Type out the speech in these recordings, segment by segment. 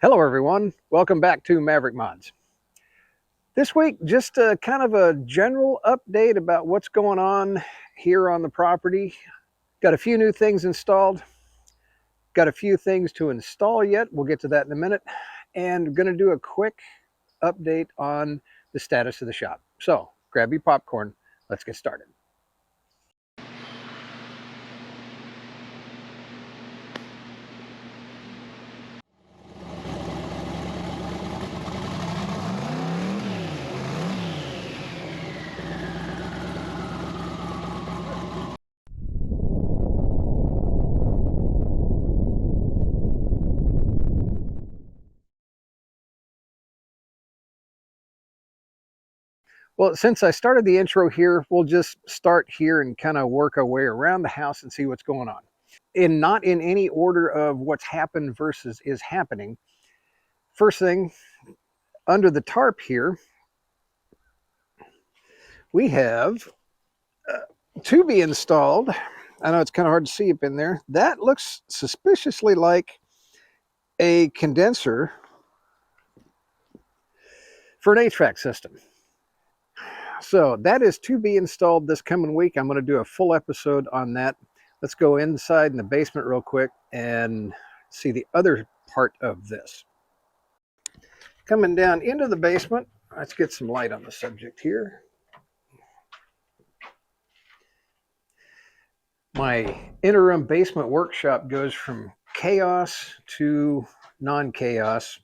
Hello everyone, welcome back to Maverick Mods. This week, just kind of a general update about what's going on here on the property. Got a few new things installed, got a few things to install yet, we'll get to that in a minute, and going to do a quick update on the status of the shop. So grab your popcorn, let's get started. Well, since I started the intro here, we'll just start here and kind of work our way around the house and see what's going on. Not in any order of what's happened versus is happening. First thing, under the tarp here, we have to be installed. I know it's kind of hard to see up in there. That looks suspiciously like a condenser for an HVAC system. So that is to be installed this coming week. I'm going to do a full episode on that. Let's go inside in the basement real quick and see the other part of this. Coming down into the basement, let's get some light on the subject here. My interim basement workshop goes from chaos to non-chaos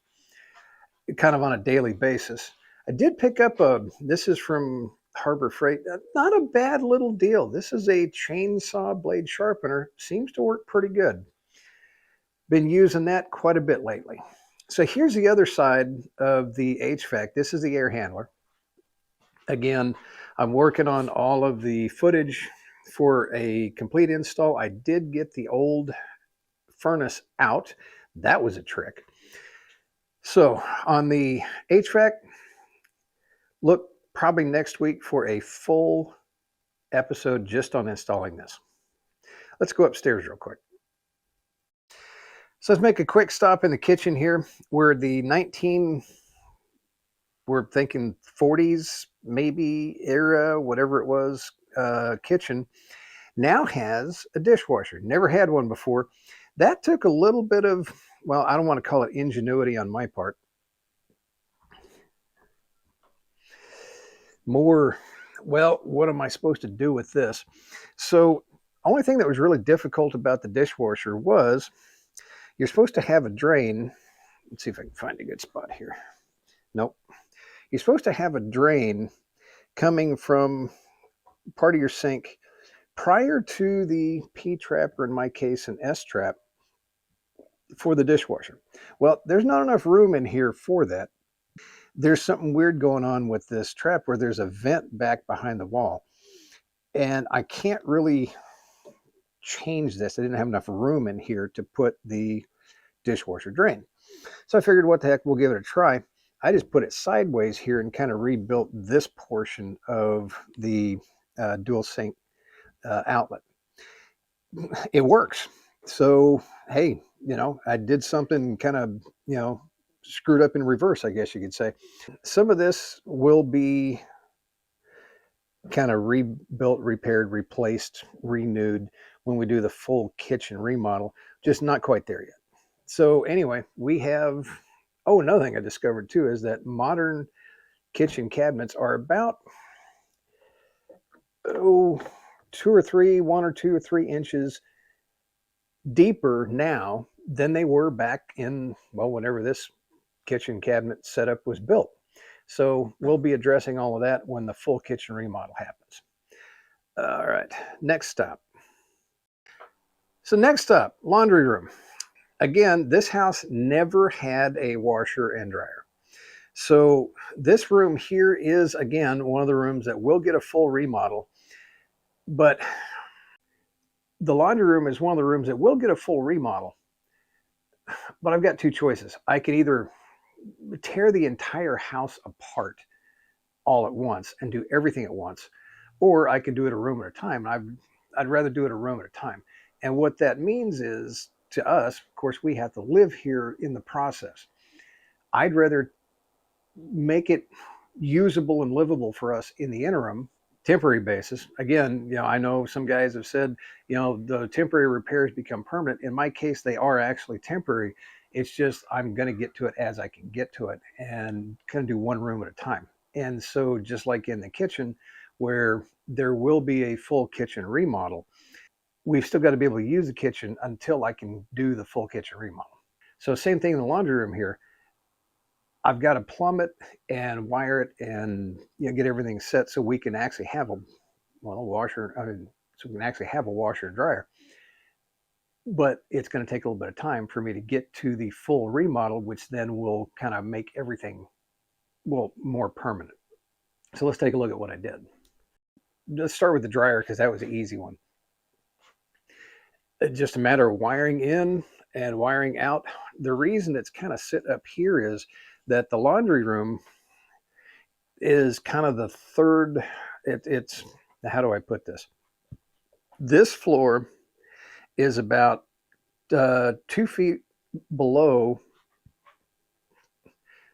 kind of on a daily basis. I did pick up this is from Harbor Freight, not a bad little deal. This is a chainsaw blade sharpener, seems to work pretty good. Been using that quite a bit lately. So here's the other side of the HVAC. This is the air handler. Again, I'm working on all of the footage for a complete install. I did get the old furnace out. That was a trick. So on the HVAC, look probably next week for a full episode just on installing this. Let's go upstairs real quick. So let's make a quick stop in the kitchen here where the we're thinking 40s maybe era, whatever it was, kitchen now has a dishwasher. Never had one before. That took a little bit of, well, I don't want to call it ingenuity on my part. More, well, what am I supposed to do with this? So only thing that was really difficult about the dishwasher was you're supposed to have a drain. Let's see if I can find a good spot here. Nope. You're supposed to have a drain coming from part of your sink prior to the P-trap, or in my case, an S-trap for the dishwasher. Well, there's not enough room in here for that. There's something weird going on with this trap where there's a vent back behind the wall. And I can't really change this. I didn't have enough room in here to put the dishwasher drain. So I figured, what the heck, we'll give it a try. I just put it sideways here and kind of rebuilt this portion of the dual sink outlet. It works. So, hey, I did something kind of, screwed up in reverse, I guess you could say. Some of this will be kind of rebuilt, repaired, replaced, renewed when we do the full kitchen remodel, just not quite there yet. So anyway, we have, another thing I discovered too is that modern kitchen cabinets are about, 1 or 2 or 3 inches deeper now than they were back in, well, whenever this kitchen cabinet setup was built. So we'll be addressing all of that when the full kitchen remodel happens. All right, next stop. So next up, laundry room. Again, this house never had a washer and dryer. So this room here is, again, one of the rooms that will get a full remodel. But the laundry room is one of the rooms that will get a full remodel. But I've got two choices. I could either tear the entire house apart all at once and do everything at once, or I can do it a room at a time. I'd rather do it a room at a time. And what that means is, to us, of course, we have to live here in the process. I'd rather make it usable and livable for us in the interim, temporary basis. Again, I know some guys have said, the temporary repairs become permanent. In my case, they are actually temporary. It's just I'm going to get to it as I can get to it and kind of do one room at a time. And so, just like in the kitchen, where there will be a full kitchen remodel, we've still got to be able to use the kitchen until I can do the full kitchen remodel. So, same thing in the laundry room here. I've got to plumb it and wire it and get everything set so we can actually have a washer. I mean, so we can actually have a washer and dryer. But it's going to take a little bit of time for me to get to the full remodel, which then will kind of make everything more permanent. So let's take a look at what I did. Let's start with the dryer because that was the easy one. It's just a matter of wiring in and wiring out. The reason it's kind of sit up here is that the laundry room is kind of the third. It's how do I put this? This floor is about 2 feet below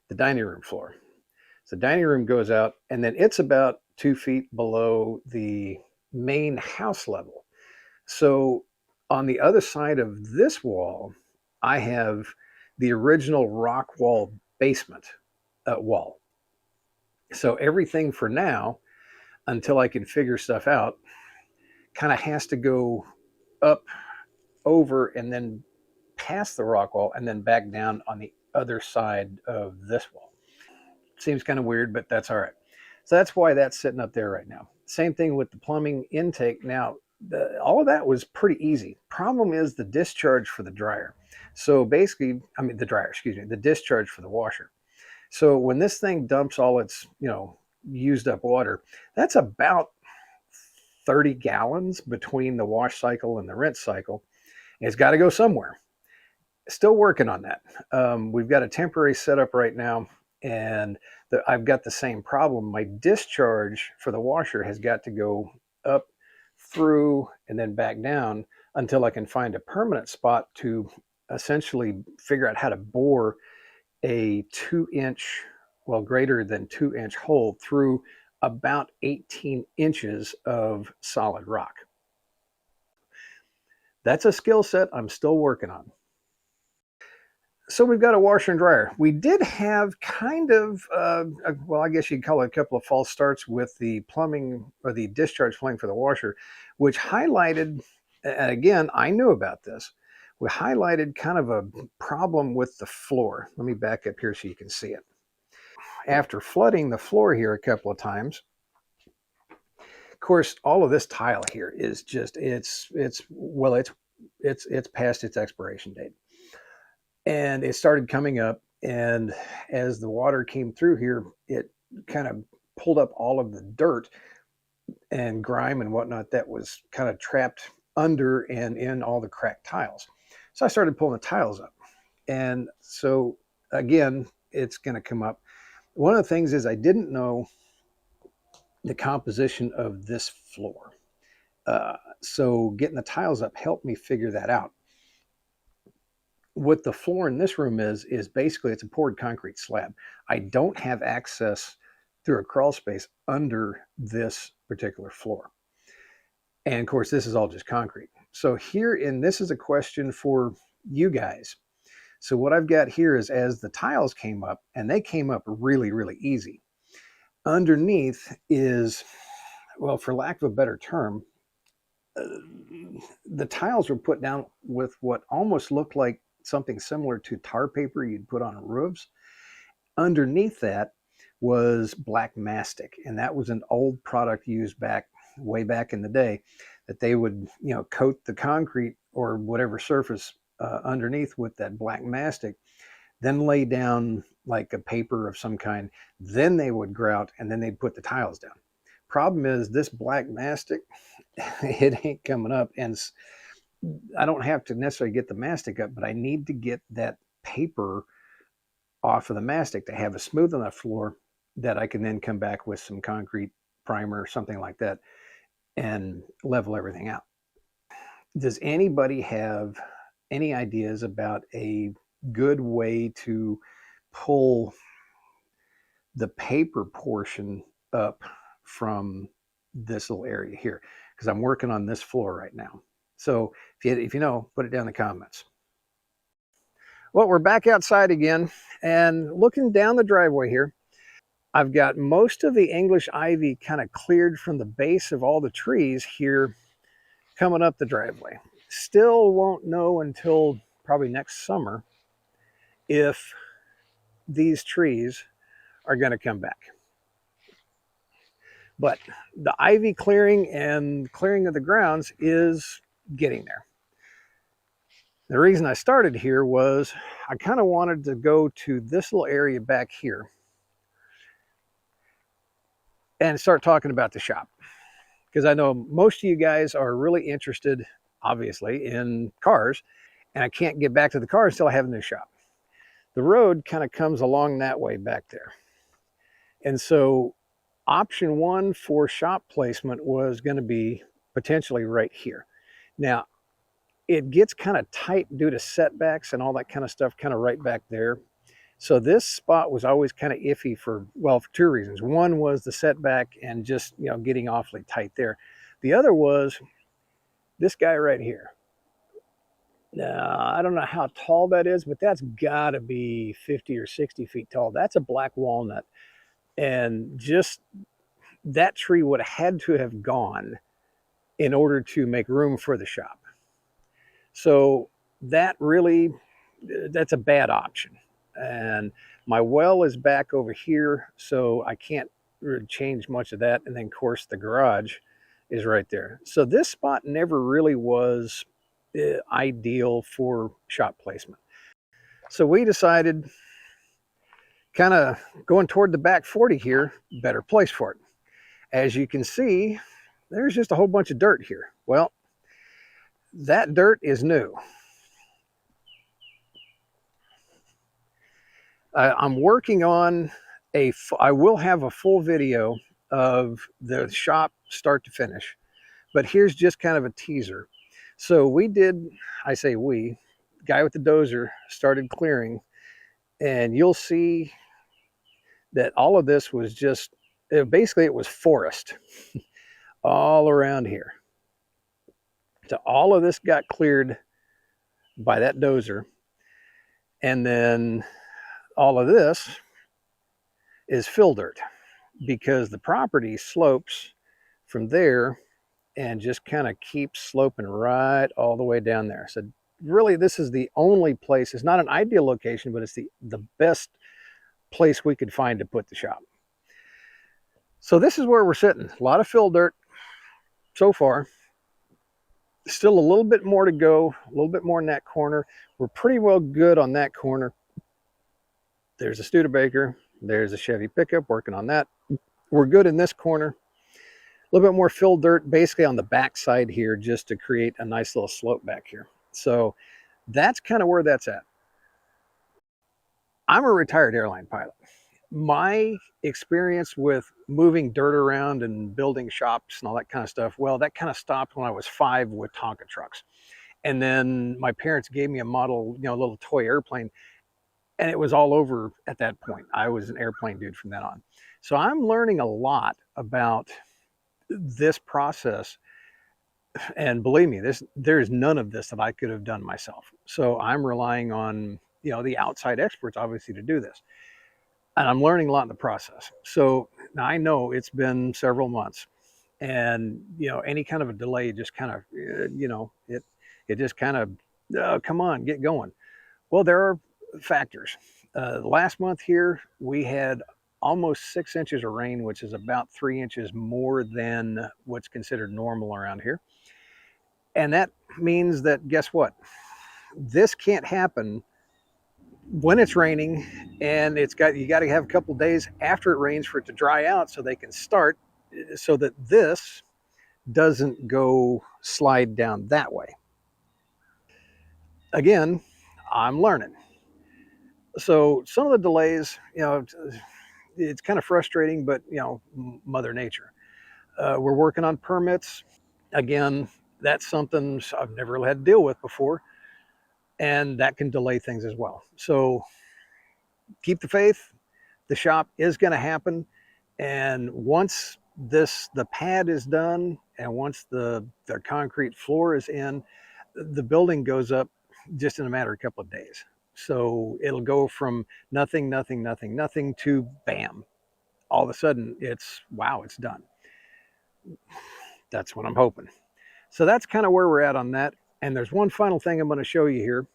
the dining room floor. So the dining room goes out, and then it's about 2 feet below the main house level. So on the other side of this wall, I have the original rock wall basement wall. So everything for now, until I can figure stuff out, kind of has to go up, over, and then past the rock wall, and then back down on the other side of this wall. Seems kind of weird, but that's all right. So that's why that's sitting up there right now. Same thing with the plumbing intake. Now, all of that was pretty easy. Problem is the discharge for the dryer. So basically, the dryer, excuse me, the discharge for the washer. So when this thing dumps all its, used up water, that's about 30 gallons between the wash cycle and the rinse cycle. It's got to go somewhere. Still working on that. We've got a temporary setup right now, and I've got the same problem. My discharge for the washer has got to go up, through, and then back down until I can find a permanent spot to essentially figure out how to bore a 2-inch, greater than 2-inch hole through about 18 inches of solid rock. That's a skill set I'm still working on. So we've got a washer and dryer. We did have kind of, I guess you'd call it a couple of false starts with the plumbing or the discharge plumbing for the washer, which highlighted, and again, I knew about this. We highlighted kind of a problem with the floor. Let me back up here so you can see it. After flooding the floor here a couple of times, of course, all of this tile here is just, it's past its expiration date. And it started coming up, and as the water came through here, it kind of pulled up all of the dirt and grime and whatnot that was kind of trapped under and in all the cracked tiles. So I started pulling the tiles up. And so again, it's going to come up. One of the things is I didn't know the composition of this floor. So getting the tiles up helped me figure that out. What the floor in this room is basically it's a poured concrete slab. I don't have access through a crawl space under this particular floor. And of course, this is all just concrete. So here, and this is a question for you guys. So what I've got here is as the tiles came up, and they came up really, really easy. Underneath is, well, for lack of a better term, the tiles were put down with what almost looked like something similar to tar paper you'd put on roofs. Underneath that was black mastic, and that was an old product used way back in the day, that they would coat the concrete or whatever surface underneath with that black mastic, then lay down like a paper of some kind, then they would grout, and then they'd put the tiles down. Problem is this black mastic, it ain't coming up, and I don't have to necessarily get the mastic up, but I need to get that paper off of the mastic to have a smooth enough floor that I can then come back with some concrete primer or something like that and level everything out. Does anybody have any ideas about a good way to pull the paper portion up from this little area here because I'm working on this floor right now. So if you know, put it down in the comments. Well, we're back outside again and looking down the driveway here. I've got most of the English ivy kind of cleared from the base of all the trees here coming up the driveway. Still won't know until probably next summer if these trees are going to come back. But the ivy clearing and clearing of the grounds is getting there. The reason I started here was I kind of wanted to go to this little area back here and start talking about the shop. Because I know most of you guys are really interested, obviously, in cars, and I can't get back to the car until I have a new shop. The road kind of comes along that way back there. And so option one for shop placement was going to be potentially right here. Now, it gets kind of tight due to setbacks and all that kind of stuff kind of right back there. So this spot was always kind of iffy for two reasons. One was the setback and just, getting awfully tight there. The other was this guy right here. Now, I don't know how tall that is, but that's got to be 50 or 60 feet tall. That's a black walnut. And just that tree would have had to have gone in order to make room for the shop. So that's a bad option. And my well is back over here, so I can't really change much of that. And then, of course, the garage is right there. So this spot never really was ideal for shop placement. So we decided, kind of going toward the back 40 here, better place for it. As you can see, there's just a whole bunch of dirt here. Well, that dirt is new. I'm working on I will have a full video of the shop start to finish, but here's just kind of a teaser. So guy with the dozer started clearing, and you'll see that all of this was basically it was forest all around here. So all of this got cleared by that dozer, and then all of this is fill dirt because the property slopes from there and just kind of keeps sloping right all the way down there. So really, this is the only place. It's not an ideal location, but it's the best place we could find to put the shop. So this is where we're sitting. A lot of fill dirt so far. Still a little bit more to go, a little bit more in that corner. We're pretty well good on that corner. There's a Studebaker. There's a Chevy pickup, working on that. We're good in this corner. A little bit more fill dirt basically on the back side here just to create a nice little slope back here. So that's kind of where that's at. I'm a retired airline pilot. My experience with moving dirt around and building shops and all that kind of stuff, well, that kind of stopped when I was 5 with Tonka trucks. And then my parents gave me a model, a little toy airplane, and it was all over at that point. I was an airplane dude from then on. So I'm learning a lot about this process. And believe me, there's none of this that I could have done myself. So I'm relying on, the outside experts, obviously, to do this. And I'm learning a lot in the process. So now I know it's been several months, and, any kind of a delay just kind of, it just kind of, come on, get going. Well, there are factors. Last month here, we had almost 6 inches of rain, which is about 3 inches more than what's considered normal around here. And that means that, guess what? This can't happen when it's raining, and you got to have a couple days after it rains for it to dry out so they can start, so that this doesn't go slide down that way. Again, I'm learning. So some of the delays, it's kind of frustrating, but Mother Nature. We're working on permits. Again, that's something I've never really had to deal with before, and that can delay things as well. So keep the faith. The shop is going to happen. And once the pad is done and once the concrete floor is in, the building goes up just in a matter of a couple of days. So it'll go from nothing, nothing, nothing, nothing to bam. All of a sudden it's, wow, it's done. That's what I'm hoping. So that's kind of where we're at on that. And there's one final thing I'm going to show you here.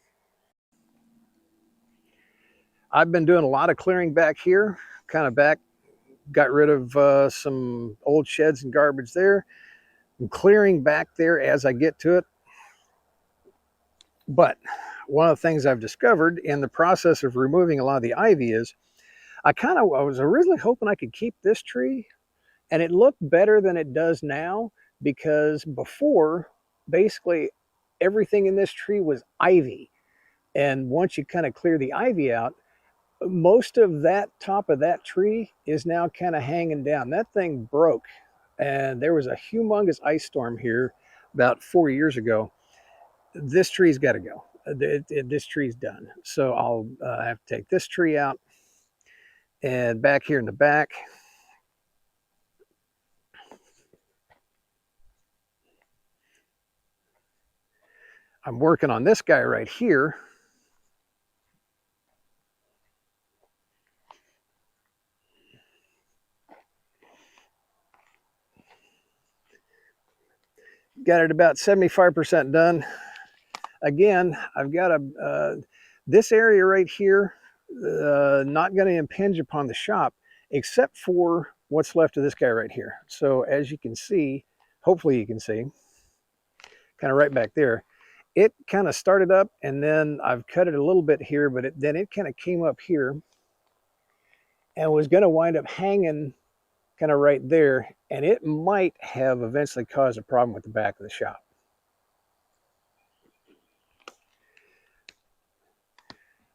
I've been doing a lot of clearing back here, kind of back, got rid of some old sheds and garbage there. I'm clearing back there as I get to it. But one of the things I've discovered in the process of removing a lot of the ivy is I was originally hoping I could keep this tree, and it looked better than it does now, because before, basically everything in this tree was ivy. And once you kind of clear the ivy out, most of that top of that tree is now kind of hanging down. That thing broke, and there was a humongous ice storm here about 4 years ago. This tree's got to go. This tree's done. So I'll have to take this tree out. And back here in the back, I'm working on this guy right here. Got it about 75% done. Again, I've got this area right here, not going to impinge upon the shop, except for what's left of this guy right here. So as you can see, hopefully you can see, kind of right back there, it kind of started up, and then I've cut it a little bit here, but then it kind of came up here and was going to wind up hanging kind of right there, and it might have eventually caused a problem with the back of the shop.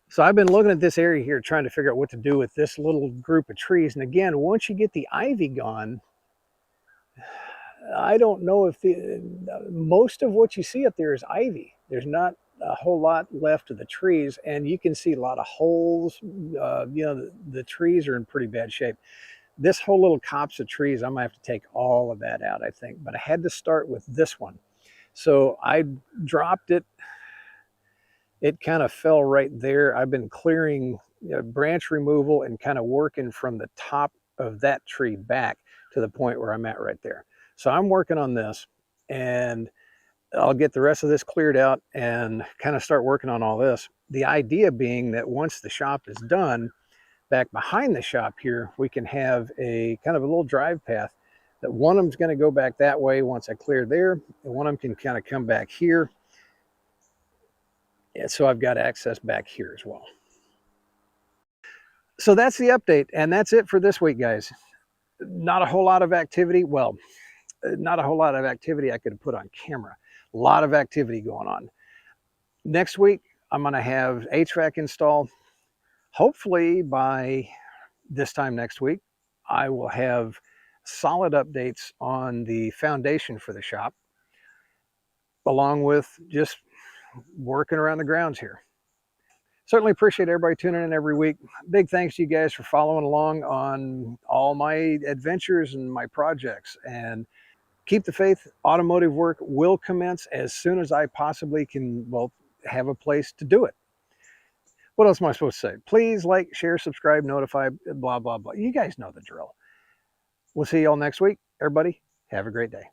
So I've been looking at this area here trying to figure out what to do with this little group of trees. And again, once you get the ivy gone, I don't know if most of what you see up there is ivy. There's not a whole lot left of the trees, and you can see a lot of holes. The trees are in pretty bad shape. This whole little copse of trees, I'm gonna have to take all of that out, I think. But I had to start with this one. So I dropped it. It kind of fell right there. I've been clearing branch removal and kind of working from the top of that tree back to the point where I'm at right there. So I'm working on this, and I'll get the rest of this cleared out and kind of start working on all this. The idea being that once the shop is done, back behind the shop here, we can have a kind of a little drive path that one of them's going to go back that way once I clear there, and one of them can kind of come back here. And so I've got access back here as well. So that's the update, and that's it for this week, guys. Not a whole lot of activity. Well, not a whole lot of activity I could have put on camera. A lot of activity going on. Next week, I'm going to have HVAC installed. Hopefully by this time next week, I will have solid updates on the foundation for the shop, along with just working around the grounds here. Certainly appreciate everybody tuning in every week. Big thanks to you guys for following along on all my adventures and my projects. And keep the faith. Automotive work will commence as soon as I possibly can, well, have a place to do it. What else am I supposed to say? Please like, share, subscribe, notify, blah, blah, blah. You guys know the drill. We'll see you all next week. Everybody, have a great day.